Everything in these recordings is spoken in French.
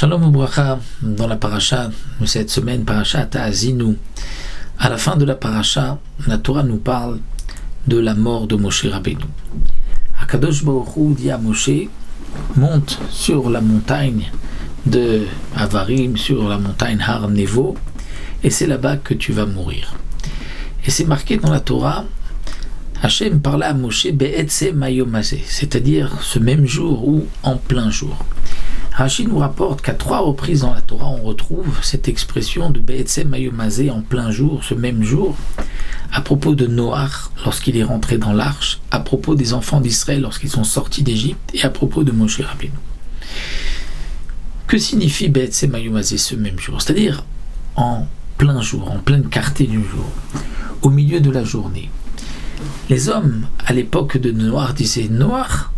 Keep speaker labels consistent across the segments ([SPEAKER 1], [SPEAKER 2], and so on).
[SPEAKER 1] Shalom Ubracha, dans la paracha de cette semaine, paracha Ta'azinu. À la fin de la paracha, la Torah nous parle de la mort de Moshe Rabbeinu. Akadosh Baruch Hu dit à Moshe, monte sur la montagne de Avarim, sur la montagne Har Nevo, et c'est là-bas que tu vas mourir. Et c'est marqué dans la Torah, Hachem parla à Moshe Be'etze Mayomazé, c'est-à-dire ce même jour ou en plein jour. Rashi nous rapporte qu'à 3 reprises dans la Torah, on retrouve cette expression de Be'etze Mayomazé en plein jour, ce même jour, à propos de Noach lorsqu'il est rentré dans l'arche, à propos des enfants d'Israël lorsqu'ils sont sortis d'Égypte et à propos de Moshe Rabbeinu. Que signifie Be'etze Mayomazé ce même jour? C'est-à-dire en plein jour, en pleine clarté du jour, au milieu de la journée. Les hommes, à l'époque de Noach, disaient Noach,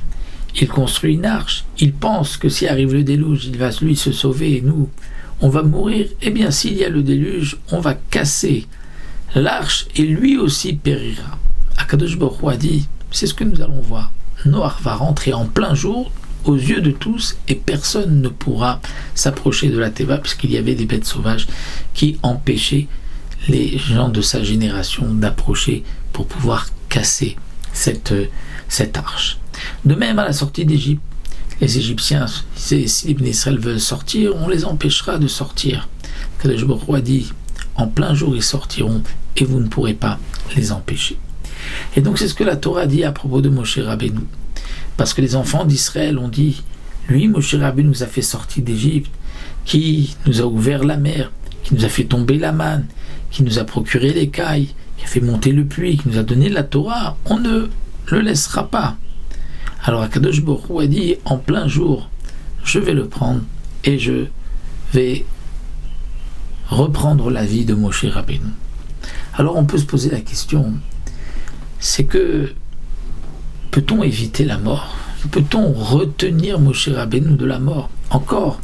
[SPEAKER 1] il construit une arche, il pense que si arrive le déluge, il va lui se sauver et nous, on va mourir. Eh bien, s'il y a le déluge, on va casser l'arche et lui aussi périra. Akadosh Baruch Hu a dit, c'est ce que nous allons voir. Noach va rentrer en plein jour aux yeux de tous et personne ne pourra s'approcher de la Teva puisqu'il y avait des bêtes sauvages qui empêchaient les gens de sa génération d'approcher pour pouvoir casser cette arche. De même, à la sortie d'Égypte, les Égyptiens disaient, si les Bnei Israël veulent sortir, on les empêchera de sortir. Kadosh Baruch Hu a dit, en plein jour ils sortiront et vous ne pourrez pas les empêcher. Et donc c'est ce que la Torah dit à propos de Moshe Rabbeinu. Parce que les enfants d'Israël ont dit, lui, Moshe Rabbeinu nous a fait sortir d'Égypte, qui nous a ouvert la mer, qui nous a fait tomber la manne, qui nous a procuré l'écaille, qui a fait monter le puits, qui nous a donné la Torah, on ne le laissera pas. Alors Akadosh Baruch Hu a dit, en plein jour, je vais le prendre et je vais reprendre la vie de Moshe Rabbeinu. Alors on peut se poser la question, c'est que peut-on éviter la mort? Peut-on retenir Moshe Rabbeinu de la mort? Encore,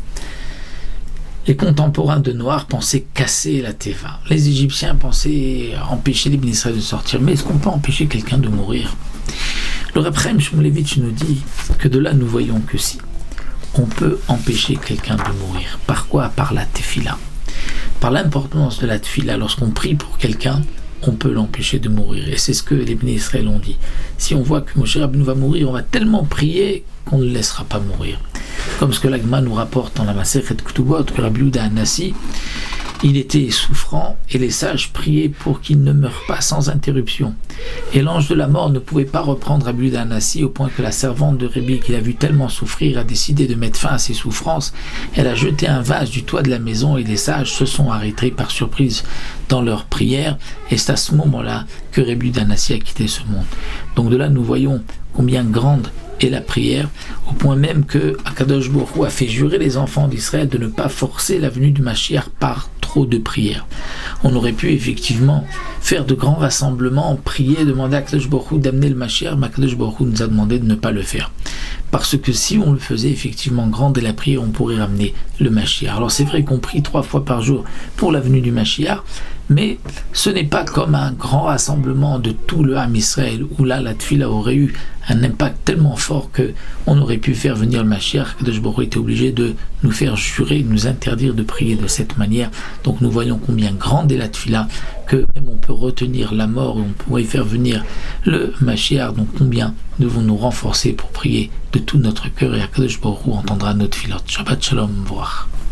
[SPEAKER 1] les contemporains de Noach pensaient casser la Teva. Les Égyptiens pensaient empêcher les Bnei Israël de sortir. Mais est-ce qu'on peut empêcher quelqu'un de mourir? Le Reb Chaim Shmulevitch nous dit que de là nous voyons que si on peut empêcher quelqu'un de mourir. Par quoi? Par la tefila. Par l'importance de la tefila. Lorsqu'on prie pour quelqu'un, on peut l'empêcher de mourir. Et c'est ce que les Bnei Israël ont dit. Si on voit que Moshe Rabbeinu va mourir, on va tellement prier qu'on ne le laissera pas mourir. Comme ce que l'Agma nous rapporte dans la Masechet Ketubot, que Rabbi Yehuda Hanassi, il était souffrant et les sages priaient pour qu'il ne meure pas sans interruption. Et l'ange de la mort ne pouvait pas reprendre Rabbi Yehuda Hanassi au point que la servante de Rabbi, qui l'a vu tellement souffrir, a décidé de mettre fin à ses souffrances. Elle a jeté un vase du toit de la maison et les sages se sont arrêtés par surprise dans leur prière. Et c'est à ce moment-là que Rabbi Yehuda Hanassi a quitté ce monde. Donc de là, nous voyons combien grande est la prière, au point même que Akadosh Baruch Hu a fait jurer les enfants d'Israël de ne pas forcer la venue du Mashiach par trop de prières. On aurait pu effectivement faire de grands rassemblements, prier, demander à Akadosh Baruch Hu d'amener le Mashiach, mais Akadosh Baruch Hu nous a demandé de ne pas le faire. Parce que si on le faisait effectivement grande est la prière, on pourrait ramener le Mashiach. Alors c'est vrai qu'on prie 3 fois par jour pour la venue du Mashiach, mais ce n'est pas comme un grand rassemblement de tout le Ham Israël, où là la tefila aurait eu un impact tellement fort qu'on aurait pu faire venir le Mashiach. Kadosh Baruch Hu était obligé de nous faire jurer, de nous interdire de prier de cette manière. Donc nous voyons combien grande est la tefila, que même on peut retenir la mort, on pourrait faire venir le Mashiach. Donc combien devons-nous renforcer pour prier de tout notre cœur, et Kadosh Baruch Hu entendra notre tefilot. Shabbat Shalom Vorach.